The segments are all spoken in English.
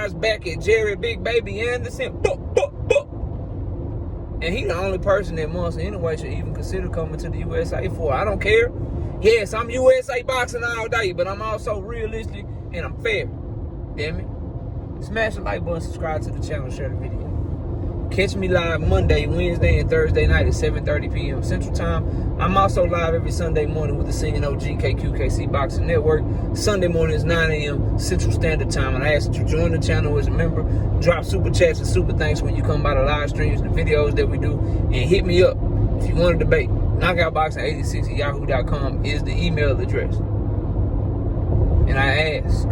fires back at Jerry Big Baby Anderson. And he the only person that Monster Inoue should even consider coming to the USA for. I don't care. Yes, I'm USA boxing all day, but I'm also realistic and I'm fair. Damn it. Smash the like button, subscribe to the channel, share the video. Catch me live Monday, Wednesday, and Thursday night at 7:30 p.m. Central Time. I'm also live every Sunday morning with the Singing OG KQKC Boxing Network. Sunday morning is 9 a.m. Central Standard Time. And I ask that you join the channel as a member. Drop super chats and super thanks when you come by the live streams and the videos that we do. And hit me up if you want to debate. Knockoutboxing86 at yahoo.com is the email address. And I ask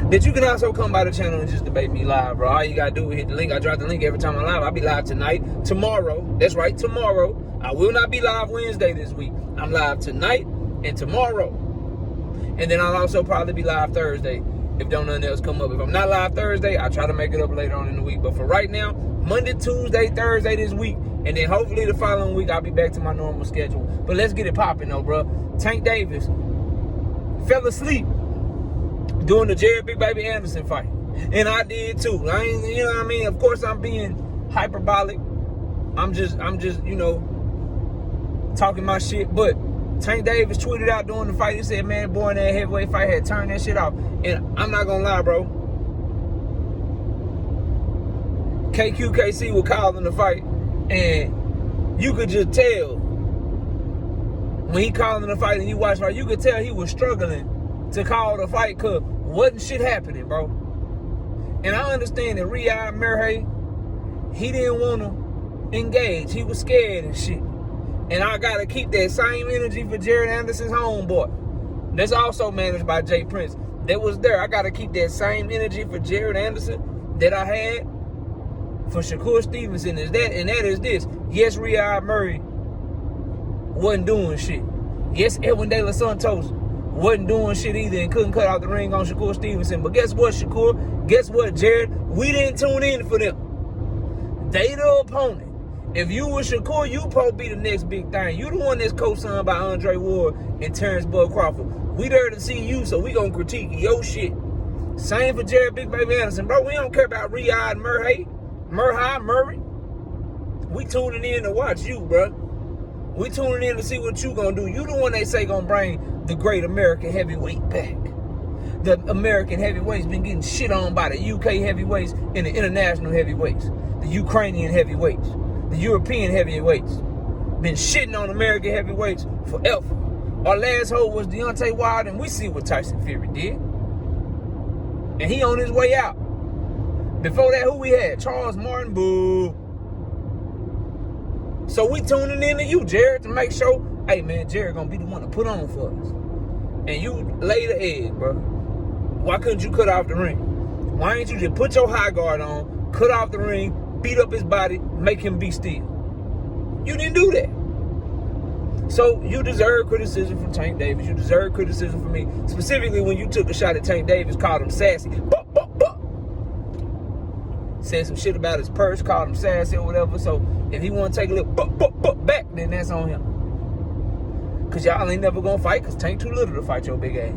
that you can also come by the channel and just debate me live, bro. All you gotta do is hit the link. I drop the link every time I'm live. I'll be live tonight, tomorrow. That's right, tomorrow. I will not be live Wednesday this week. I'm live tonight and tomorrow. And then I'll also probably be live Thursday if don't nothing else come up. If I'm not live Thursday, I'll try to make it up later on in the week. But for right now, Monday, Tuesday, Thursday this week, and then hopefully the following week I'll be back to my normal schedule. But let's get it popping though, bro. Tank Davis fell asleep during the Jerry Big Baby Anderson fight. And I did too. I ain't, you know what I mean? Of course I'm being hyperbolic. I'm just, you know, talking my shit. But Tank Davis tweeted out during the fight, he said, man, boy, in that heavyweight fight had turned that shit off. And I'm not gonna lie, bro. KQKC was calling the fight, and you could just tell when he calling the fight and you watch the fight, you could tell he was struggling to call the fight because wasn't shit happening, bro. And I understand that Riyad Murray, he didn't want to engage. He was scared and shit. And I got to keep that same energy for Jared Anderson's homeboy. That's also managed by Jay Prince. That was there. I got to keep that same energy for Jared Anderson that I had for Shakur Stevenson. And that is this. Yes, Riyad Murray wasn't doing shit. Yes, Edwin De Los Santos wasn't doing shit either and couldn't cut out the ring on Shakur Stevenson. But guess what, Shakur? Guess what, Jared? We didn't tune in for them. They the opponent. If you were Shakur, you probably be the next big thing. You the one that's co-signed by Andre Ward and Terrence Bud Crawford. We there to see you, so we gonna critique your shit. Same for Jared Big Baby Anderson. Bro, we don't care about Riyad Murray. We tuning in to watch you, bro. We tuning in to see what you gonna do. You the one they say gonna bring the great American heavyweight back. The American heavyweights been getting shit on by the UK heavyweights and the international heavyweights. The Ukrainian heavyweights. The European heavyweights. Been shitting on American heavyweights forever. Our last hope was Deontay Wilder, and we see what Tyson Fury did. And he on his way out. Before that, who we had? Charles Martin, boo. So we tuning in to you, Jared, to make sure, hey, man, Jared gonna be the one to put on for us. And you lay the egg, bro. Why couldn't you cut off the ring? Why ain't you just put your high guard on, cut off the ring, beat up his body, make him be still? You didn't do that. So you deserve criticism from Tank Davis. You deserve criticism from me. Specifically when you took a shot at Tank Davis, called him sassy. Said some shit about his purse, called him sassy or whatever. So if he want to take a little back, then that's on him. Because y'all ain't never going to fight because Tank too little to fight your big ass.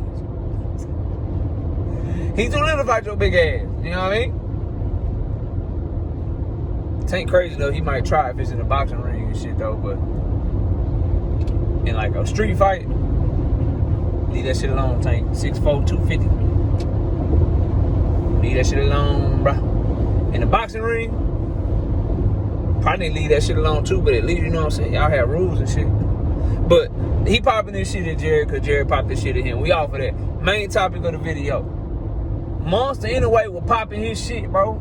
He too little to fight your big ass. You know what I mean? Tank crazy though. He might try if it's in a boxing ring and shit though. But in like a street fight, leave that shit alone, Tank. 6'4", 250. Leave that shit alone, bruh. In the boxing ring, probably need to leave that shit alone too, but at least, you know what I'm saying, y'all have rules and shit. But he popping this shit at Jared because Jared popped this shit at him. We off of that. Main topic of the video. Monster Inoue was popping his shit, bro.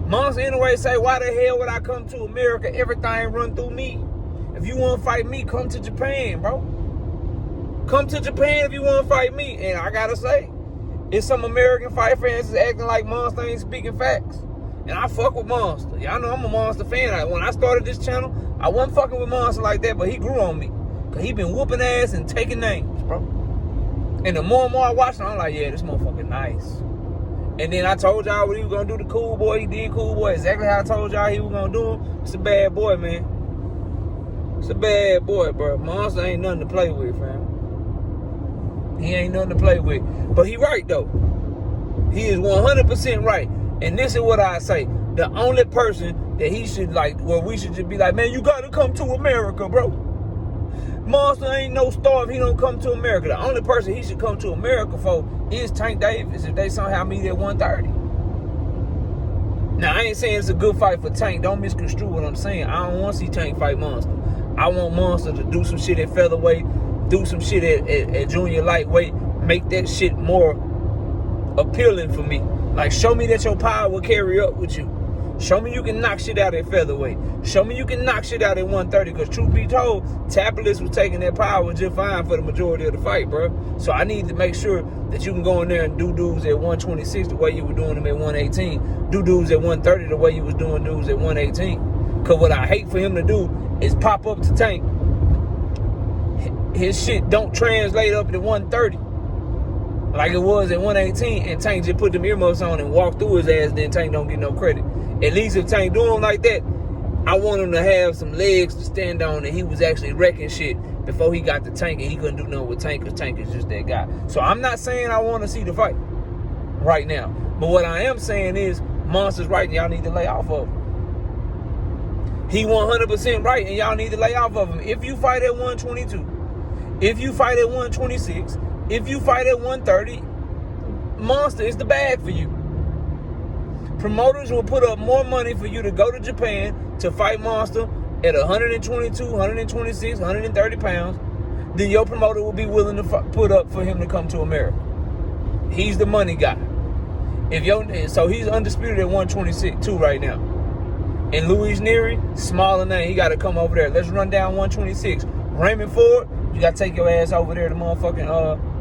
Monster Inoue say, why the hell would I come to America? Everything run through me. If you want to fight me, come to Japan, bro. Come to Japan if you want to fight me. And I gotta say, it's some American fight fans is acting like Monster ain't speaking facts. And I fuck with Monster. Y'all know I'm a Monster fan. When I started this channel, I wasn't fucking with Monster like that, but he grew on me. Because he been whooping ass and taking names, bro. And the more and more I watch him, I'm like, yeah, this motherfucker nice. And then I told y'all what he was going to do to Cool Boy. He did Cool Boy exactly how I told y'all he was going to do him. It's a bad boy, man. It's a bad boy, bro. Monster ain't nothing to play with, fam. He ain't nothing to play with. But he right, though. He is 100% right. And this is what I say. The only person that he should we should just be like, man, you got to come to America, bro. Monster ain't no star if he don't come to America. The only person he should come to America for is Tank Davis if they somehow meet at 130. Now, I ain't saying it's a good fight for Tank. Don't misconstrue what I'm saying. I don't want to see Tank fight Monster. I want Monster to do some shit at featherweight, do some shit at junior lightweight, make that shit more appealing for me. Like, show me that your power will carry up with you. Show me you can knock shit out at featherweight. Show me you can knock shit out at 130. Because truth be told, Tapalis was taking that power just fine for the majority of the fight, bro. So I need to make sure that you can go in there and do dudes at 126 the way you were doing them at 118. Do dudes at 130 the way you was doing dudes at 118. Because what I hate for him to do is pop up to Tank. His shit don't translate up to 130. Like it was at 118, and Tank just put them earmuffs on and walked through his ass, then Tank don't get no credit. At least if Tank do him like that, I want him to have some legs to stand on, and he was actually wrecking shit before he got to Tank, and he couldn't do nothing with Tank because Tank is just that guy. So I'm not saying I want to see the fight right now. But what I am saying is Monster's right, and y'all need to lay off of him. He 100% right, and y'all need to lay off of him. If you fight at 122, if you fight at 126, if you fight at 130, Monster is the bag for you. Promoters will put up more money for you to go to Japan to fight Monster at 122, 126, 130 pounds than your promoter will be willing to put up for him to come to America. He's the money guy. So he's undisputed at 126 right now. And Luis Nery, smaller name, he got to come over there. Let's run down 126. Raymond Ford, you got to take your ass over there to motherfucking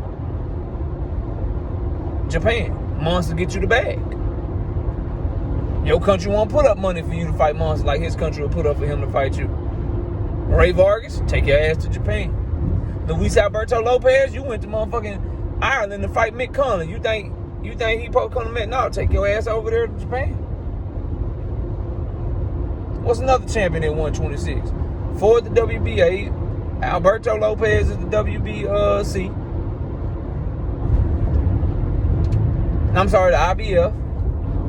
Japan. Monster get you the bag. Your country won't put up money for you to fight Monster like his country will put up for him to fight you. Ray Vargas, take your ass to Japan. Luis Alberto Lopez, you went to motherfucking Ireland to fight Mick Conlon. You think he supposed to come to Mick? No, take your ass over there to Japan. What's another champion at 126? Ford the WBA. Alberto Lopez is the WBC. I'm sorry, the IBF.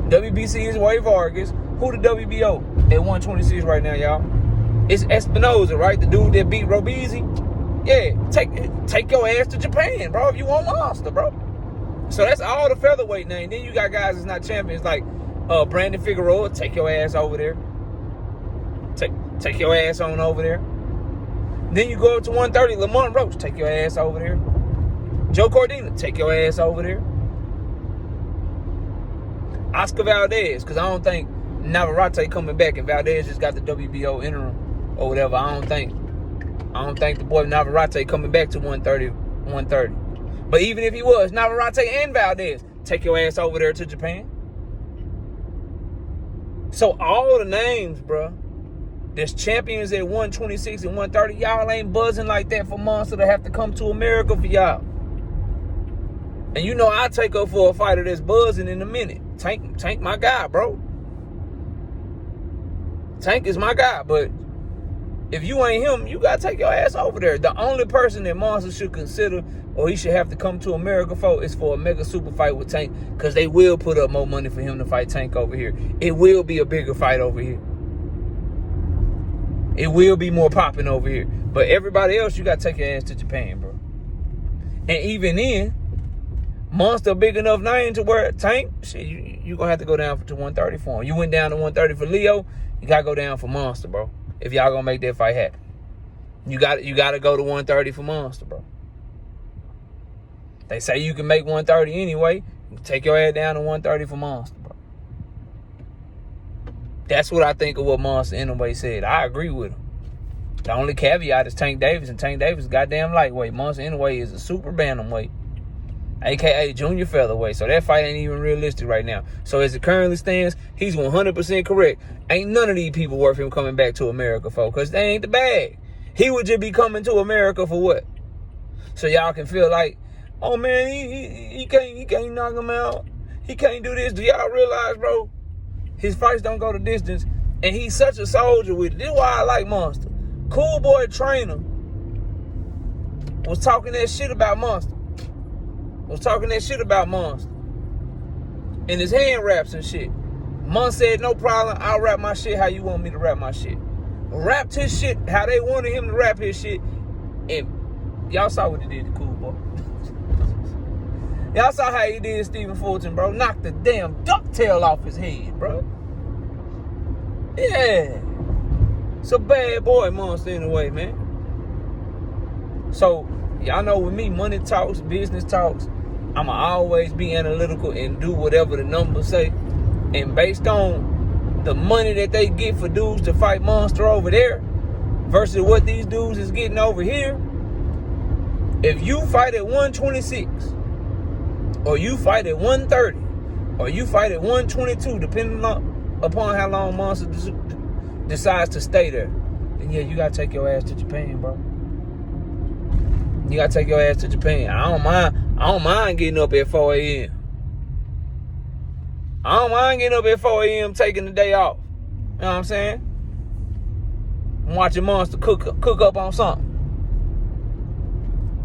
WBC is Ray Vargas. Who the WBO at 126 right now, y'all? It's Espinoza, right? The dude that beat Robezy. Yeah, take your ass to Japan, bro, if you want Monster, bro. So that's all the featherweight name. Then you got guys that's not champions like Brandon Figueroa. Take your ass over there. Take your ass on over there. Then you go up to 130, Lamont Roach. Take your ass over there. Joe Cordina. Take your ass over there. Oscar Valdez, because I don't think Navarrete coming back and Valdez just got the WBO interim or whatever. I don't think the boy Navarrete coming back to 130. But even if he was, Navarrete and Valdez, take your ass over there to Japan. So all the names, bro, there's champions at 126 and 130. Y'all ain't buzzing like that for Monster to have to come to America for y'all. And you know I take up for a fighter that's buzzing in a minute. Tank my guy, bro. Tank is my guy, but if you ain't him, you gotta take your ass over there. The only person that Monster should consider or he should have to come to America for is for a mega super fight with Tank, because they will put up more money for him to fight Tank over here. It will be a bigger fight over here. It will be more popping over here. But everybody else, you gotta take your ass to Japan, bro. And even then, Monster a big enough name to where Tank, shit, you gonna have to go down to 130 for him. You went down to 130 for Leo, you gotta go down for Monster, bro. If y'all gonna make that fight happen, you gotta go to 130 for Monster, bro. They say you can make 130 anyway. Take your ass down to 130 for Monster, bro. That's what I think of what Monster Inoue said. I agree with him. The only caveat is Tank Davis, and Tank Davis is goddamn lightweight. Monster Inoue is a super bantamweight, a.k.a. junior featherweight. So that fight ain't even realistic right now. So as it currently stands, he's 100% correct. Ain't none of these people worth him coming back to America for, because they ain't the bag. He would just be coming to America for what? So y'all can feel like, oh man, he can't knock him out. He can't do this. Do y'all realize, bro? His fights don't go the distance, and he's such a soldier with it. This is why I like Monster. Cool Boy Trainer was talking that shit about Monster. And his hand wraps and shit. Mon said, no problem, I'll rap my shit how you want me to rap my shit. Rapped his shit how they wanted him to rap his shit. And y'all saw what he did to Cool Boy. Y'all saw how he did Stephen Fulton, bro. Knocked the damn ducktail off his head, bro. Yeah. It's a bad boy monster anyway, man. So, y'all know with me, money talks, business talks. I'ma always be analytical and do whatever the numbers say. And based on the money that they get for dudes to fight Monster over there versus what these dudes is getting over here, if you fight at 126, or you fight at 130, or you fight at 122, depending upon how long Monster decides to stay there, then yeah, you gotta take your ass to Japan, bro. You gotta take your ass to Japan. I don't mind getting up at 4 a.m. I don't mind getting up at 4 a.m. taking the day off. You know what I'm saying? I'm watching Monster cook up on something.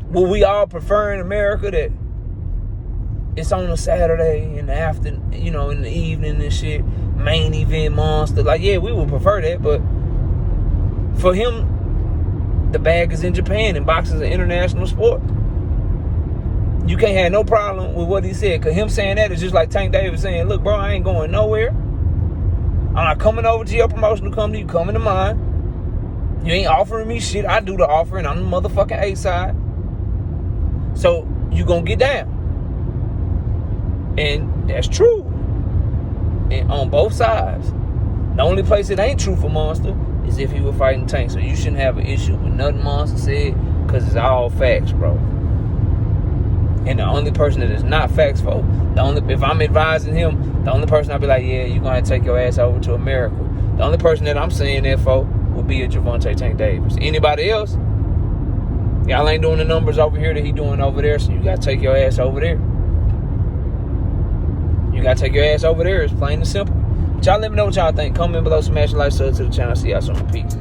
Will we all prefer in America that it's on a Saturday in the afternoon, you know, in the evening and shit, main event Monster? Like, yeah, we would prefer that, but for him, the bag is in Japan, and boxing is an international sport. You can't have no problem with what he said, because him saying that is just like Tank Davis saying, look, bro, I ain't going nowhere. I'm not coming over to your promotional company. You coming to mine. You ain't offering me shit. I do the offering. I'm the motherfucking A side. So you gonna get down. And that's true. And on both sides. The only place it ain't true for Monster is if he were fighting Tank. So you shouldn't have an issue with nothing Monster said, because it's all facts, bro. And the only person that is not facts for, if I'm advising him, the only person I'll be like, yeah, you're going to have to take your ass over to America. The only person that I'm saying that for will be a Gervonta Tank Davis. Anybody else, y'all ain't doing the numbers over here that he doing over there, so you got to take your ass over there. You got to take your ass over there. It's plain and simple. But y'all let me know what y'all think. Comment below, smash the like, sub to the channel. See y'all soon. Peace.